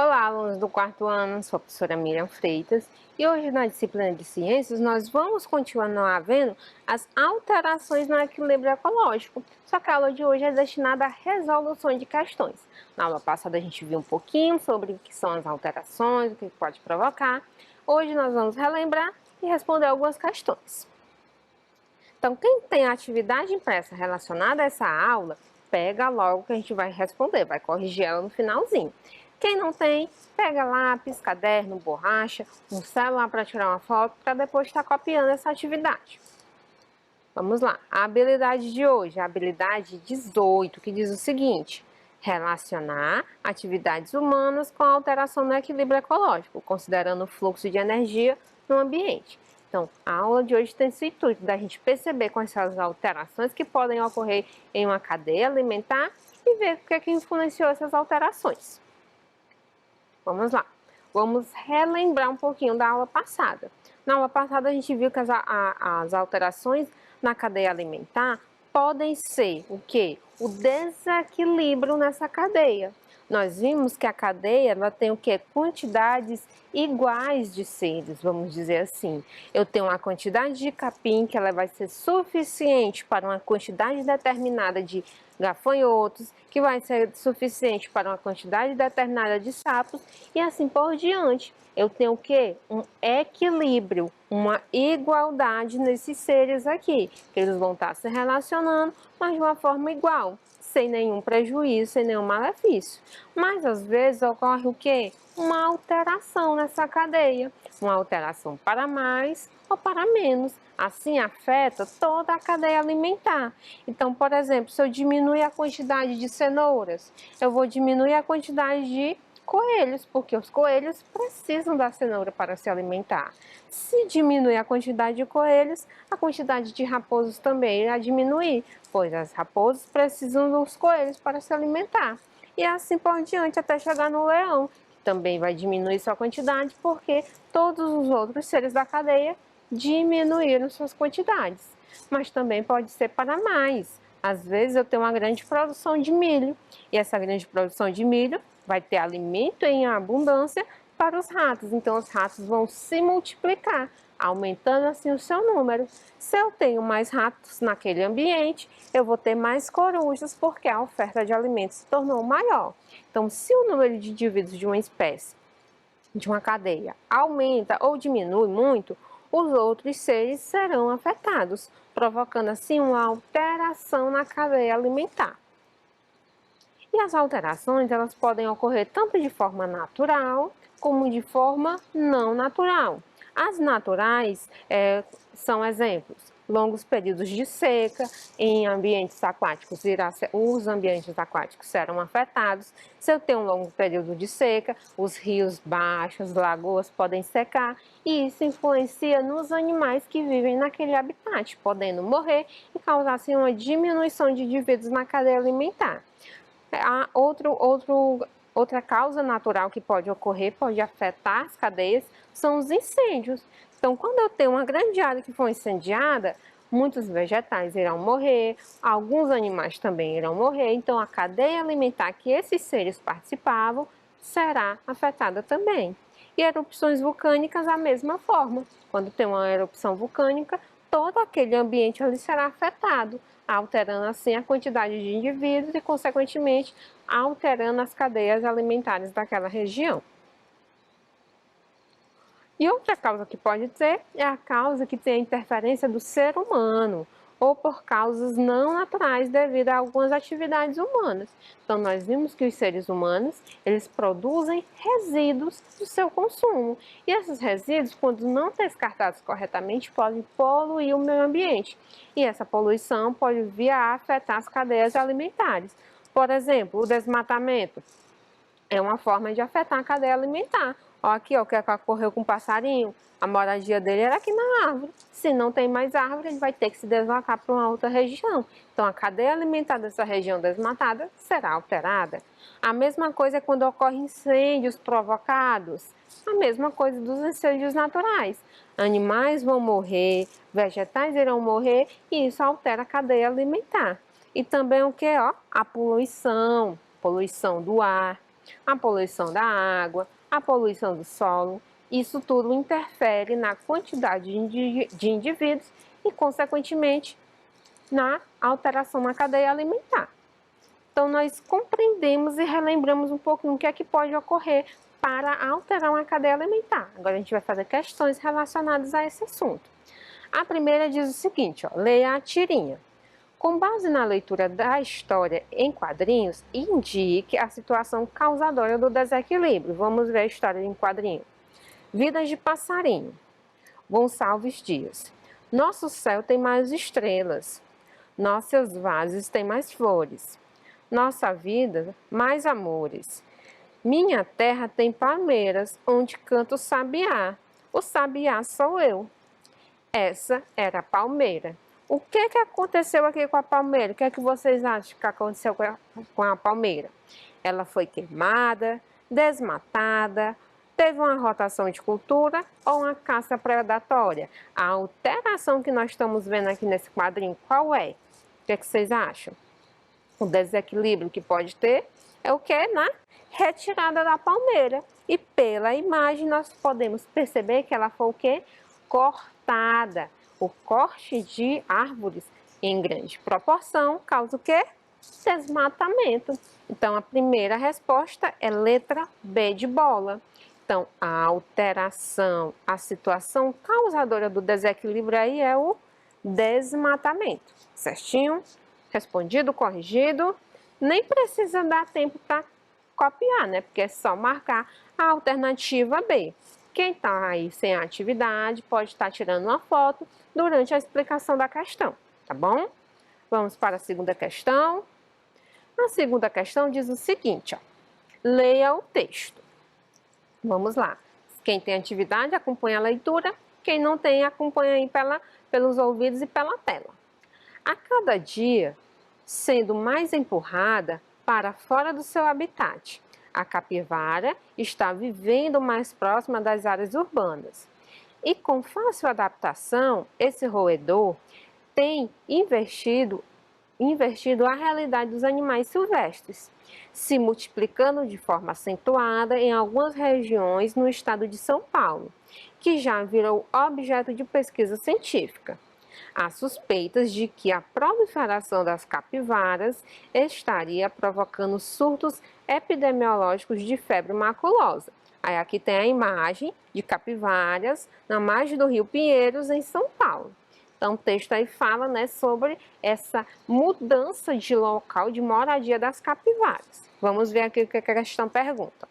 Olá, alunos do quarto ano, sou a professora Miriam Freitas e hoje na disciplina de Ciências nós vamos continuar vendo as alterações no equilíbrio ecológico, só que a aula de hoje é destinada à resolução de questões. Na aula passada a gente viu um pouquinho sobre o que são as alterações, o que pode provocar. Hoje nós vamos relembrar e responder algumas questões. Então, quem tem atividade impressa relacionada a essa aula, pega logo que a gente vai responder, vai corrigir ela no finalzinho. Quem não tem, pega lápis, caderno, borracha, um celular para tirar uma foto, para depois estar copiando essa atividade. Vamos lá, a habilidade de hoje, a habilidade 18, que diz o seguinte: relacionar atividades humanas com a alteração no equilíbrio ecológico, considerando o fluxo de energia no ambiente. Então, a aula de hoje tem esse intuito da gente perceber quais são as alterações que podem ocorrer em uma cadeia alimentar e ver o que é que influenciou essas alterações. Vamos lá, vamos relembrar um pouquinho da aula passada. Na aula passada a gente viu que as alterações na cadeia alimentar podem ser o quê? O desequilíbrio nessa cadeia. Nós vimos que a cadeia ela tem o quê? Quantidades iguais de seres, vamos dizer assim. Eu tenho uma quantidade de capim que ela vai ser suficiente para uma quantidade determinada de gafanhotos, que vai ser suficiente para uma quantidade determinada de sapos e assim por diante. Eu tenho o quê? Um equilíbrio, uma igualdade nesses seres aqui, que eles vão estar se relacionando, mas de uma forma igual, sem nenhum prejuízo, sem nenhum malefício. Mas às vezes ocorre o quê? Uma alteração nessa cadeia, uma alteração para mais ou para menos. Assim afeta toda a cadeia alimentar. Então, por exemplo, se eu diminuir a quantidade de cenouras, eu vou diminuir a quantidade de coelhos, porque os coelhos precisam da cenoura para se alimentar. Se diminuir a quantidade de coelhos, a quantidade de raposos também irá diminuir, pois as raposas precisam dos coelhos para se alimentar. E assim por diante até chegar no leão, que também vai diminuir sua quantidade, porque todos os outros seres da cadeia diminuíram suas quantidades. Mas também pode ser para mais. Às vezes eu tenho uma grande produção de milho, e essa grande produção de milho vai ter alimento em abundância para os ratos, então os ratos vão se multiplicar, aumentando assim o seu número. Se eu tenho mais ratos naquele ambiente, eu vou ter mais corujas, porque a oferta de alimentos se tornou maior. Então, se o número de indivíduos de uma espécie, de uma cadeia, aumenta ou diminui muito, os outros seres serão afetados, provocando assim uma alteração na cadeia alimentar. E as alterações, elas podem ocorrer tanto de forma natural, como de forma não natural. As naturais são exemplos: longos períodos de seca em ambientes aquáticos, os ambientes aquáticos serão afetados. Se eu tenho um longo período de seca, os rios baixos, lagoas podem secar e isso influencia nos animais que vivem naquele habitat, podendo morrer e causar assim, uma diminuição de indivíduos na cadeia alimentar. Outra causa natural que pode ocorrer, pode afetar as cadeias, são os incêndios. Então, quando eu tenho uma grande área que for incendiada, muitos vegetais irão morrer, alguns animais também irão morrer, então a cadeia alimentar que esses seres participavam será afetada também. E erupções vulcânicas, a mesma forma. Quando tem uma erupção vulcânica, todo aquele ambiente ali será afetado, alterando assim a quantidade de indivíduos e, consequentemente, alterando as cadeias alimentares daquela região. E outra causa que pode ter é a causa que tem a interferência do ser humano, ou por causas não naturais devido a algumas atividades humanas. Então, nós vimos que os seres humanos, eles produzem resíduos do seu consumo. E esses resíduos, quando não descartados corretamente, podem poluir o meio ambiente. E essa poluição pode vir a afetar as cadeias alimentares. Por exemplo, o desmatamento é uma forma de afetar a cadeia alimentar. Ó, aqui, ó, o que ocorreu com o passarinho? A moradia dele era aqui na árvore. Se não tem mais árvore, ele vai ter que se deslocar para uma outra região. Então, a cadeia alimentar dessa região desmatada será alterada. A mesma coisa é quando ocorrem incêndios provocados. A mesma coisa dos incêndios naturais. Animais vão morrer, vegetais irão morrer e isso altera a cadeia alimentar. E também o que? Ó, a poluição do ar, a poluição da água, a poluição do solo. Isso tudo interfere na quantidade de indivíduos e, consequentemente, na alteração na cadeia alimentar. Então, nós compreendemos e relembramos um pouquinho o que é que pode ocorrer para alterar uma cadeia alimentar. Agora, a gente vai fazer questões relacionadas a esse assunto. A primeira diz o seguinte, ó, leia a tirinha. Com base na leitura da história em quadrinhos, indique a situação causadora do desequilíbrio. Vamos ver a história em quadrinho. Vidas de passarinho. Gonçalves Dias. Nosso céu tem mais estrelas. Nossas vases têm mais flores. Nossa vida, mais amores. Minha terra tem palmeiras, onde canta o sabiá. O sabiá sou eu. Essa era a palmeira. O que aconteceu aqui com a palmeira? O que é que vocês acham que aconteceu com a palmeira? Ela foi queimada, desmatada, teve uma rotação de cultura ou uma caça predatória? A alteração que nós estamos vendo aqui nesse quadrinho, qual é? O que é que vocês acham? O desequilíbrio que pode ter é o que? Na retirada da palmeira. E pela imagem nós podemos perceber que ela foi o que? Cortada. O corte de árvores em grande proporção causa o quê? Desmatamento. Então, a primeira resposta é letra B de bola. Então, a alteração, a situação causadora do desequilíbrio aí é o desmatamento. Certinho? Respondido, corrigido. Nem precisa dar tempo para copiar, né? Porque é só marcar a alternativa B. Quem está aí sem atividade pode estar tirando uma foto durante a explicação da questão, tá bom? Vamos para a segunda questão. A segunda questão diz o seguinte, ó, leia o texto. Vamos lá. Quem tem atividade, acompanha a leitura. Quem não tem, acompanha aí pelos ouvidos e pela tela. A cada dia, sendo mais empurrada para fora do seu habitat, a capivara está vivendo mais próxima das áreas urbanas. E com fácil adaptação, esse roedor tem invertido a realidade dos animais silvestres, se multiplicando de forma acentuada em algumas regiões no estado de São Paulo, que já virou objeto de pesquisa científica. Há suspeitas de que a proliferação das capivaras estaria provocando surtos epidemiológicos de febre maculosa. Aí aqui tem a imagem de capivaras na margem do Rio Pinheiros, em São Paulo. Então, o texto aí fala, né, sobre essa mudança de local de moradia das capivaras. Vamos ver aqui o que a questão pergunta.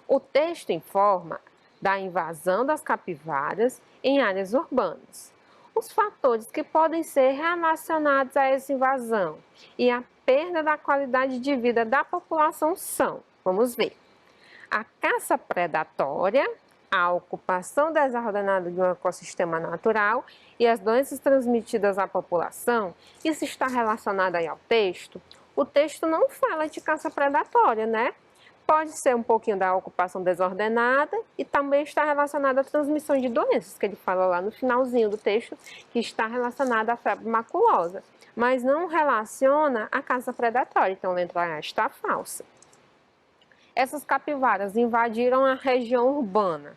O texto informa da invasão das capivaras em áreas urbanas. Os fatores que podem ser relacionados a essa invasão e a perda da qualidade de vida da população são, vamos ver, a caça predatória, a ocupação desordenada de um ecossistema natural e as doenças transmitidas à população. Isso está relacionado aí ao texto. O texto não fala de caça predatória, né? Pode ser um pouquinho da ocupação desordenada e também está relacionado à transmissão de doenças, que ele fala lá no finalzinho do texto, que está relacionada à febre maculosa, mas não relaciona a caça predatória, então a letra A está falsa. Essas capivaras invadiram a região urbana.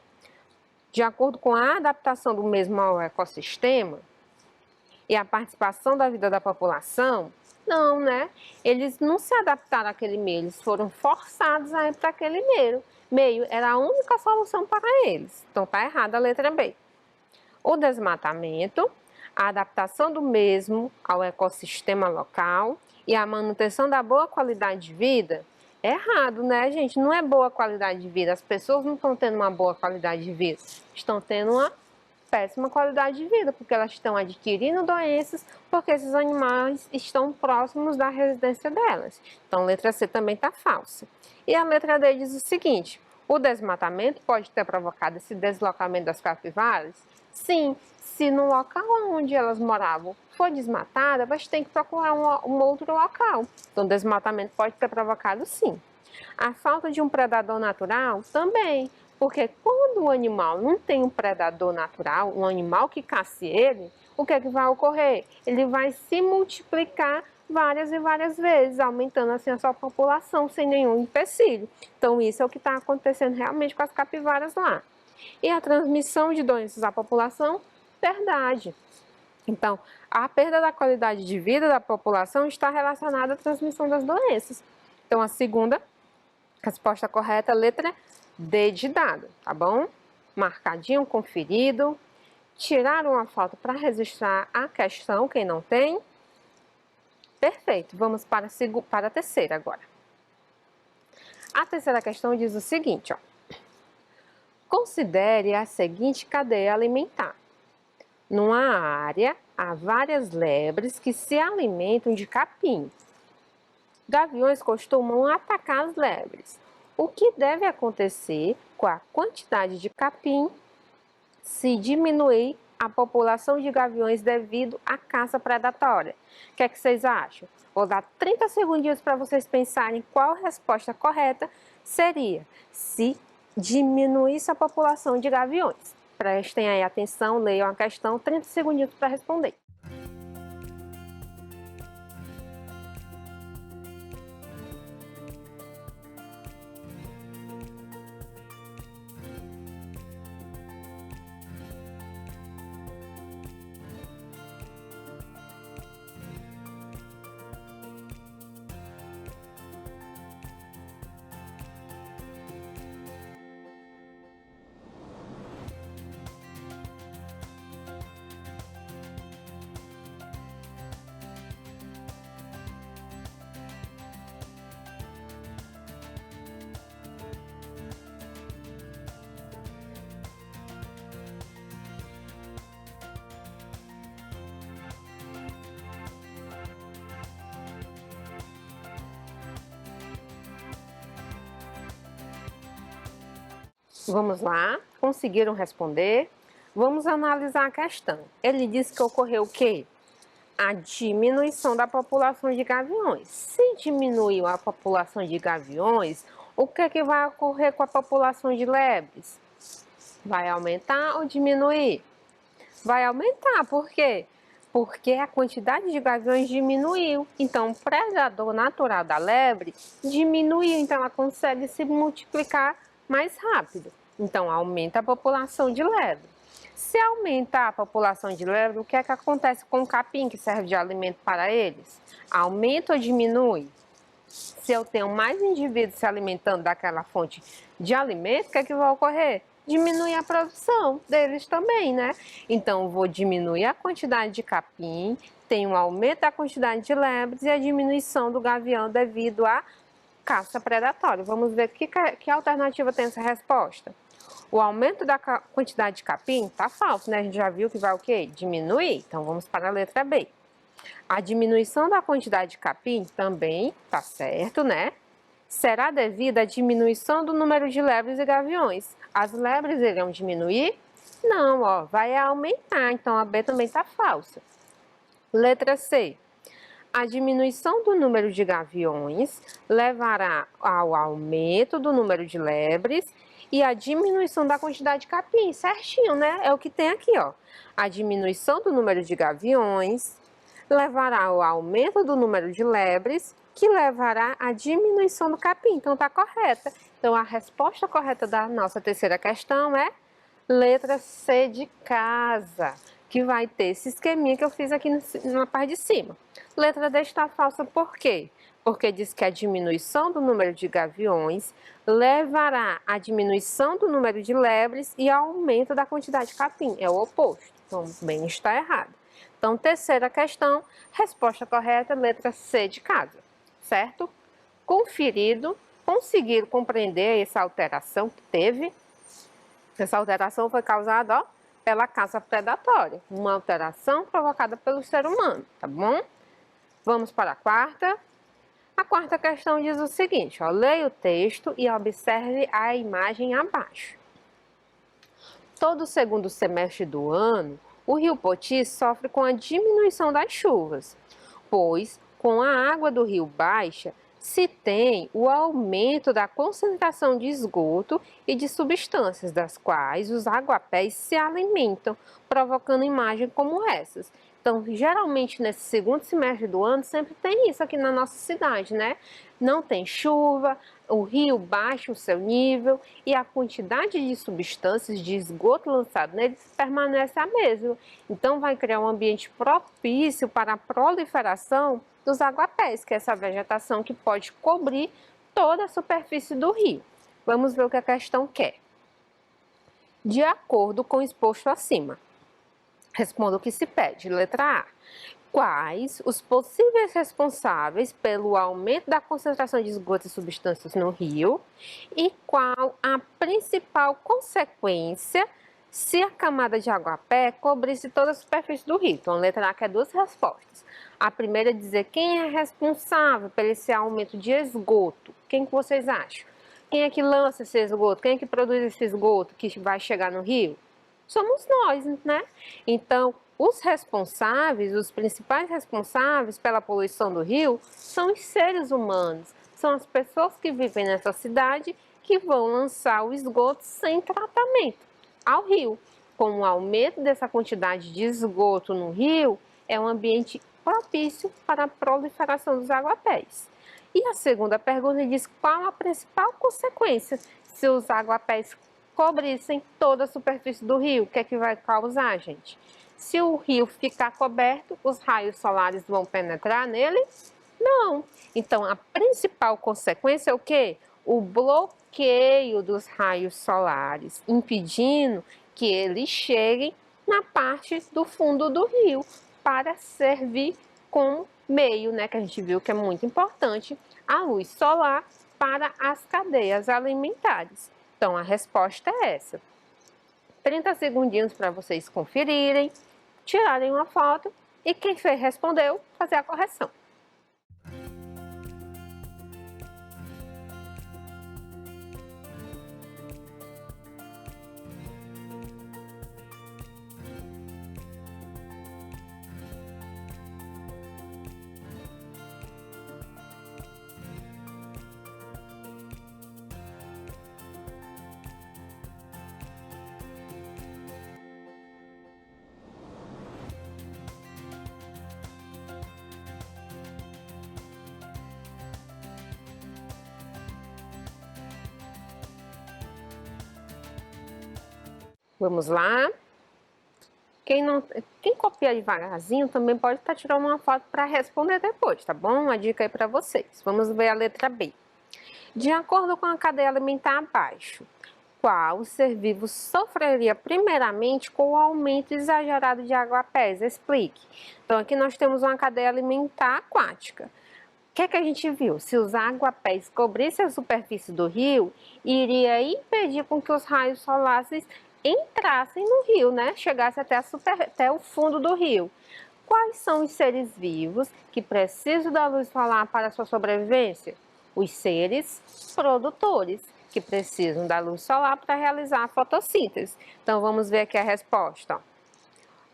De acordo com a adaptação do mesmo ao ecossistema e a participação da vida da população, não, né? Eles não se adaptaram àquele meio, eles foram forçados a ir para aquele meio. Era a única solução para eles. Então, está errada a letra B. O desmatamento, a adaptação do mesmo ao ecossistema local e a manutenção da boa qualidade de vida, é errado, né, gente? Não é boa qualidade de vida. As pessoas não estão tendo uma boa qualidade de vida. Estão tendo uma péssima qualidade de vida, porque elas estão adquirindo doenças, porque esses animais estão próximos da residência delas. Então, a letra C também está falsa. E a letra D diz o seguinte, o desmatamento pode ter provocado esse deslocamento das capivaras? Sim, se no local onde elas moravam for desmatada, você tem que procurar um outro local. Então, desmatamento pode ter provocado sim. A falta de um predador natural também, porque quando o animal não tem um predador natural, um animal que casse ele, o que é que vai ocorrer? Ele vai se multiplicar várias e várias vezes, aumentando assim a sua população sem nenhum empecilho. Então isso é o que está acontecendo realmente com as capivaras lá. E a transmissão de doenças à população? Verdade. Então, a perda da qualidade de vida da população está relacionada à transmissão das doenças. Então, a segunda resposta correta, letra D de dado, tá bom? Marcadinho, conferido. Tirar uma foto para registrar a questão, quem não tem. Perfeito, vamos para a terceira agora. A terceira questão diz o seguinte, ó. Considere a seguinte cadeia alimentar. Numa área, há várias lebres que se alimentam de capim. Gaviões costumam atacar as lebres. O que deve acontecer com a quantidade de capim se diminuir a população de gaviões devido à caça predatória? O que é que vocês acham? Vou dar 30 segundinhos para vocês pensarem qual a resposta correta seria se diminuísse a população de gaviões. Prestem aí atenção, leiam a questão, 30 segundinhos para responder. Vamos lá, conseguiram responder? Vamos analisar a questão. Ele disse que ocorreu o quê? A diminuição da população de gaviões. Se diminuiu a população de gaviões, o que é que vai ocorrer com a população de lebres? Vai aumentar ou diminuir? Vai aumentar, por quê? Porque a quantidade de gaviões diminuiu. Então, o predador natural da lebre diminuiu, então ela consegue se multiplicar mais rápido. Então, aumenta a população de lebre. Se aumentar a população de lebre, o que é que acontece com o capim que serve de alimento para eles? Aumenta ou diminui? Se eu tenho mais indivíduos se alimentando daquela fonte de alimento, o que é que vai ocorrer? Diminuir a produção deles também, né? Então, eu vou diminuir a quantidade de capim, tem um aumento da quantidade de lebres e a diminuição do gavião devido à caça predatória. Vamos ver que alternativa tem essa resposta. O aumento da quantidade de capim tá falso, né? A gente já viu que vai o quê? Diminuir. Então, vamos para a letra B. A diminuição da quantidade de capim também tá certo, né? Será devido à diminuição do número de lebres e gaviões. As lebres irão diminuir? Não, ó, vai aumentar. Então, a B também tá falsa. Letra C. A diminuição do número de gaviões levará ao aumento do número de lebres e a diminuição da quantidade de capim, certinho, né? É o que tem aqui, ó. A diminuição do número de gaviões levará ao aumento do número de lebres, que levará à diminuição do capim. Então, tá correta. Então, a resposta correta da nossa terceira questão é letra C de casa, que vai ter esse esqueminha que eu fiz aqui na parte de cima. Letra D está falsa por quê? Porque diz que a diminuição do número de gaviões levará à diminuição do número de lebres e aumento da quantidade de capim. É o oposto. Então, bem está errado. Então, terceira questão, resposta correta, letra C de casa, certo? Conferido, conseguiram compreender essa alteração que teve? Essa alteração foi causada, ó, pela caça predatória, uma alteração provocada pelo ser humano, tá bom? Vamos para a quarta. A quarta questão diz o seguinte, ó, leia o texto e observe a imagem abaixo. Todo segundo semestre do ano, o rio Poti sofre com a diminuição das chuvas, pois, com a água do rio baixa, se tem o aumento da concentração de esgoto e de substâncias das quais os aguapés se alimentam, provocando imagens como essas. Então, geralmente, nesse segundo semestre do ano, sempre tem isso aqui na nossa cidade, né? Não tem chuva, o rio baixa o seu nível e a quantidade de substâncias de esgoto lançado neles permanece a mesma. Então, vai criar um ambiente propício para a proliferação dos aguapés, que é essa vegetação que pode cobrir toda a superfície do rio. Vamos ver o que a questão quer. De acordo com o exposto acima, responda o que se pede. Letra A. Quais os possíveis responsáveis pelo aumento da concentração de esgoto e substâncias no rio? E qual a principal consequência se a camada de aguapé cobrisse toda a superfície do rio? Então, a letra A quer duas respostas. A primeira é dizer quem é responsável por esse aumento de esgoto. Quem que vocês acham? Quem é que lança esse esgoto? Quem é que produz esse esgoto que vai chegar no rio? Somos nós, né? Então, os responsáveis, os principais responsáveis pela poluição do rio são os seres humanos. São as pessoas que vivem nessa cidade que vão lançar o esgoto sem tratamento ao rio. Com o aumento dessa quantidade de esgoto no rio, é um ambiente propício para a proliferação dos aguapés. E a segunda pergunta diz qual a principal consequência se os aguapés cobrissem toda a superfície do rio. O que é que vai causar, gente? Se o rio ficar coberto, os raios solares vão penetrar nele? Não. Então, a principal consequência é o quê? O bloqueio dos raios solares, impedindo que eles cheguem na parte do fundo do rio para servir como meio, né, que a gente viu que é muito importante, a luz solar para as cadeias alimentares. Então, a resposta é essa. 30 segundinhos para vocês conferirem, tirarem uma foto e quem respondeu, fazer a correção. Vamos lá. Quem copia devagarzinho também pode estar tirando uma foto para responder depois, tá bom? Uma dica aí para vocês. Vamos ver a letra B. De acordo com a cadeia alimentar abaixo, qual ser vivo sofreria primeiramente com o aumento exagerado de aguapés? Explique. Então, aqui nós temos uma cadeia alimentar aquática. O que é que a gente viu? Se os aguapés cobrissem a superfície do rio, iria impedir com que os raios solares entrassem no rio, né? Chegassem até o fundo do rio. Quais são os seres vivos que precisam da luz solar para a sua sobrevivência? Os seres produtores, que precisam da luz solar para realizar a fotossíntese. Então, vamos ver aqui a resposta.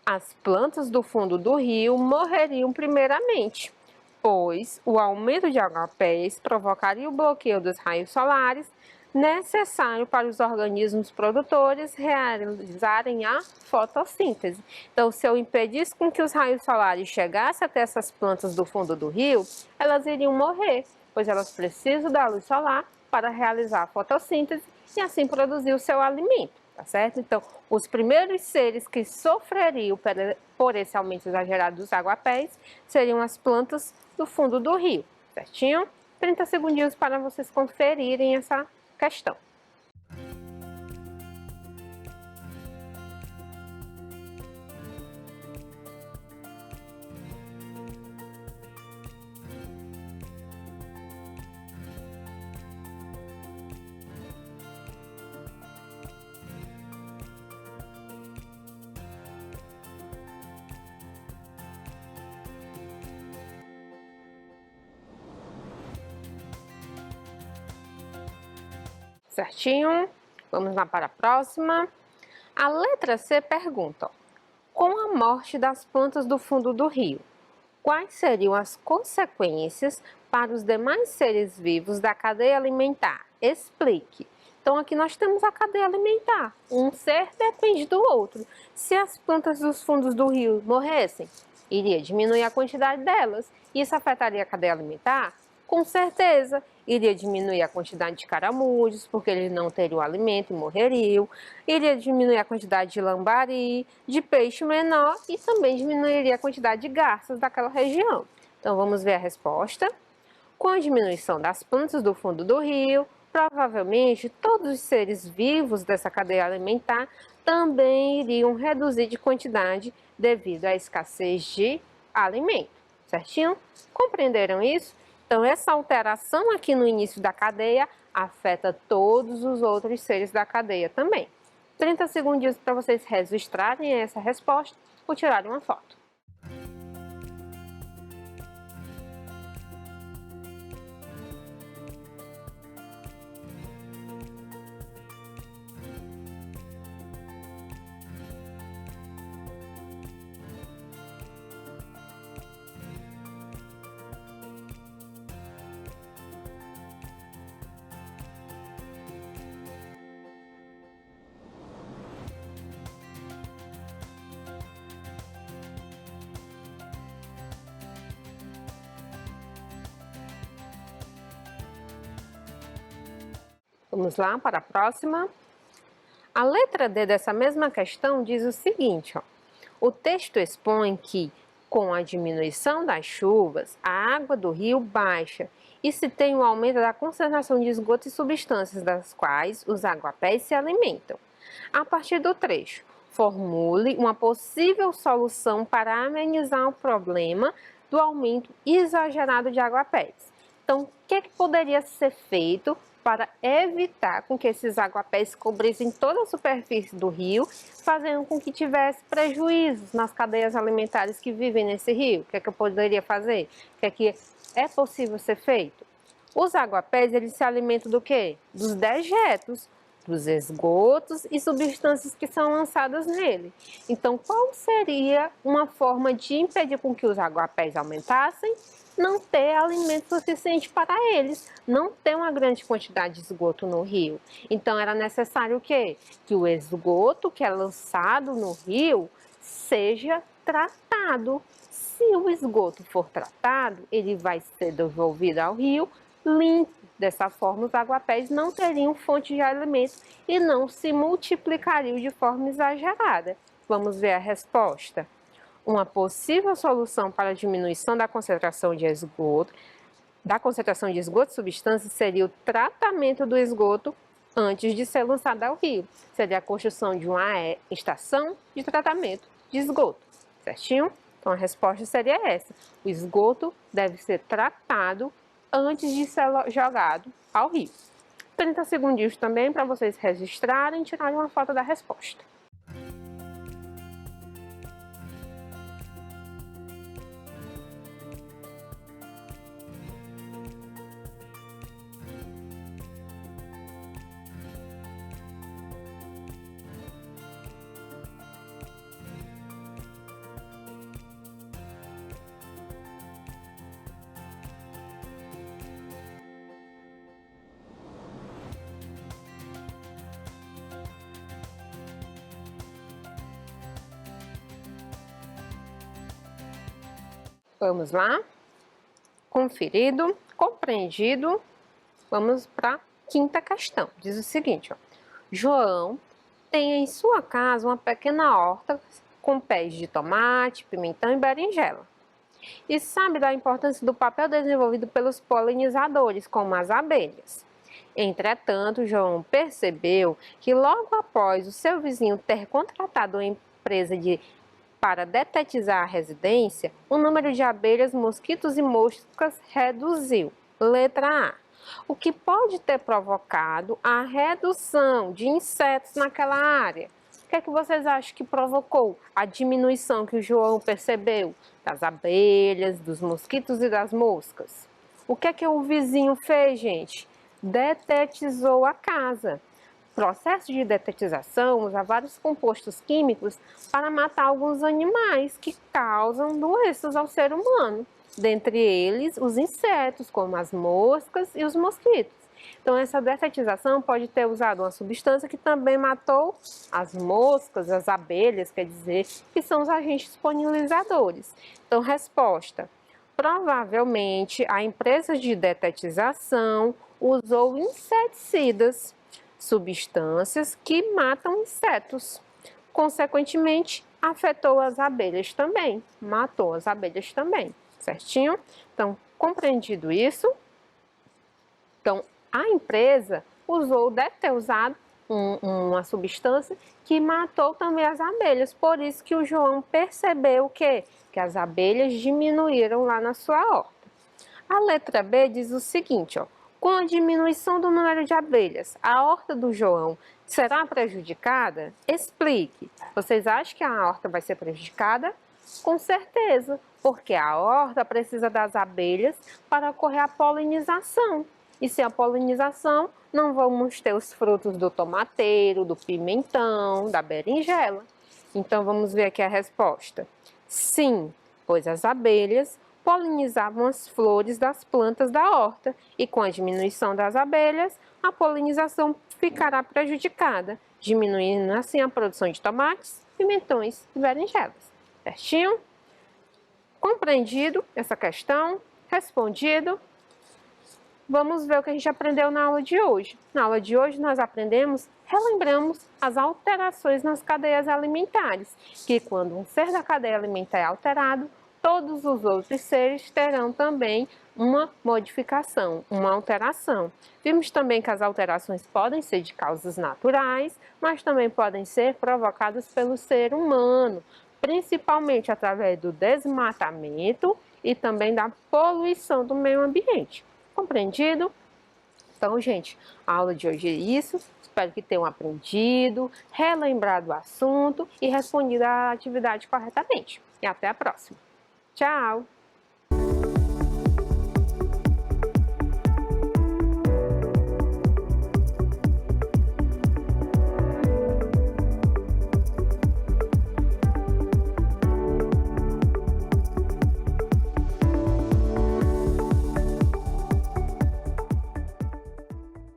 As plantas do fundo do rio morreriam primeiramente, pois o aumento de aguapés provocaria o bloqueio dos raios solares necessário para os organismos produtores realizarem a fotossíntese. Então, se eu impedisse com que os raios solares chegassem até essas plantas do fundo do rio, elas iriam morrer, pois elas precisam da luz solar para realizar a fotossíntese e assim produzir o seu alimento, tá certo? Então, os primeiros seres que sofreriam por esse aumento exagerado dos aguapés seriam as plantas do fundo do rio, certinho? 30 segundinhos para vocês conferirem essa questão. Certinho? Vamos lá para a próxima. A letra C pergunta: com a morte das plantas do fundo do rio, quais seriam as consequências para os demais seres vivos da cadeia alimentar? Explique. Então, aqui nós temos a cadeia alimentar. Um ser depende do outro. Se as plantas dos fundos do rio morressem, Iria diminuir a quantidade delas. Isso afetaria a cadeia alimentar? Com certeza. Iria diminuir a quantidade de caramujos, porque eles não teriam alimento e morreriam. Iria diminuir a quantidade de lambari, de peixe menor e também diminuiria a quantidade de garças daquela região. Então vamos ver a resposta. Com a diminuição das plantas do fundo do rio, provavelmente todos os seres vivos dessa cadeia alimentar também iriam reduzir de quantidade devido à escassez de alimento, certinho? Compreenderam isso? Então, essa alteração aqui no início da cadeia afeta todos os outros seres da cadeia também. 30 segundinhos para vocês registrarem essa resposta ou tirarem uma foto. Vamos lá para a próxima. A letra D dessa mesma questão diz o seguinte, ó. O texto expõe que, com a diminuição das chuvas, a água do rio baixa e se tem um aumento da concentração de esgoto e substâncias das quais os aguapés se alimentam. A partir do trecho, formule uma possível solução para amenizar o problema do aumento exagerado de aguapés. Então, o que poderia ser feito para evitar com que esses aguapés cobrissem toda a superfície do rio, fazendo com que tivesse prejuízos nas cadeias alimentares que vivem nesse rio? O que eu poderia fazer? O que é possível ser feito? Os aguapés, eles se alimentam do quê? Dos dejetos, dos esgotos e substâncias que são lançadas nele. Então, qual seria uma forma de impedir com que os aguapés aumentassem? Não ter alimento suficiente para eles, não ter uma grande quantidade de esgoto no rio. Então, era necessário o quê? Que o esgoto que é lançado no rio seja tratado. Se o esgoto for tratado, ele vai ser devolvido ao rio limpo. Dessa forma, os aguapés não teriam fonte de alimento e não se multiplicariam de forma exagerada. Vamos ver a resposta. Uma possível solução para a diminuição da concentração de esgoto e substâncias seria o tratamento do esgoto antes de ser lançado ao rio. Seria a construção de uma estação de tratamento de esgoto, certinho? Então a resposta seria essa. O esgoto deve ser tratado antes de ser jogado ao rio. 30 segundinhos também para vocês registrarem e tirarem uma foto da resposta. Vamos lá? Conferido, compreendido. Vamos para a quinta questão. Diz o seguinte, ó. João tem em sua casa uma pequena horta com pés de tomate, pimentão e berinjela. E sabe da importância do papel desenvolvido pelos polinizadores, como as abelhas. Entretanto, João percebeu que logo após o seu vizinho ter contratado uma empresa para detetizar a residência, o número de abelhas, mosquitos e moscas reduziu. Letra A. O que pode ter provocado a redução de insetos naquela área? O que é que vocês acham que provocou a diminuição que o João percebeu das abelhas, dos mosquitos e das moscas? O que é que o vizinho fez, gente? Detetizou a casa. O processo de detetização usa vários compostos químicos para matar alguns animais que causam doenças ao ser humano. dentre eles os insetos, como as moscas e os mosquitos. Então, essa detetização pode ter usado uma substância que também matou as moscas, as abelhas, quer dizer, que são os agentes polinizadores. Então, resposta: provavelmente a empresa de detetização usou inseticidas, substâncias que matam insetos. Consequentemente, afetou as abelhas também, matou as abelhas também, certinho? Então, compreendido isso, então a empresa deve ter usado uma substância que matou também as abelhas, por isso que o João percebeu o quê? Que as abelhas diminuíram lá na sua horta. A letra B diz o seguinte, ó: com a diminuição do número de abelhas, a horta do João será prejudicada? Explique. Vocês acham que a horta vai ser prejudicada? Com certeza, porque a horta precisa das abelhas para ocorrer a polinização. E sem a polinização, não vamos ter os frutos do tomateiro, do pimentão, da berinjela. Então, vamos ver aqui a resposta. Sim, pois as abelhas polinizavam as flores das plantas da horta e com a diminuição das abelhas, a polinização ficará prejudicada, diminuindo assim a produção de tomates, pimentões e berinjelas. Certinho? Compreendido essa questão? Respondido? Vamos ver o que a gente aprendeu na aula de hoje. Na aula de hoje nós relembramos as alterações nas cadeias alimentares, que quando um ser da cadeia alimentar é alterado, todos os outros seres terão também uma modificação, uma alteração. Vimos também que as alterações podem ser de causas naturais, mas também podem ser provocadas pelo ser humano, principalmente através do desmatamento e também da poluição do meio ambiente. Compreendido? Então, gente, a aula de hoje é isso. Espero que tenham aprendido, relembrado o assunto e respondido a atividade corretamente. E até a próxima. Tchau!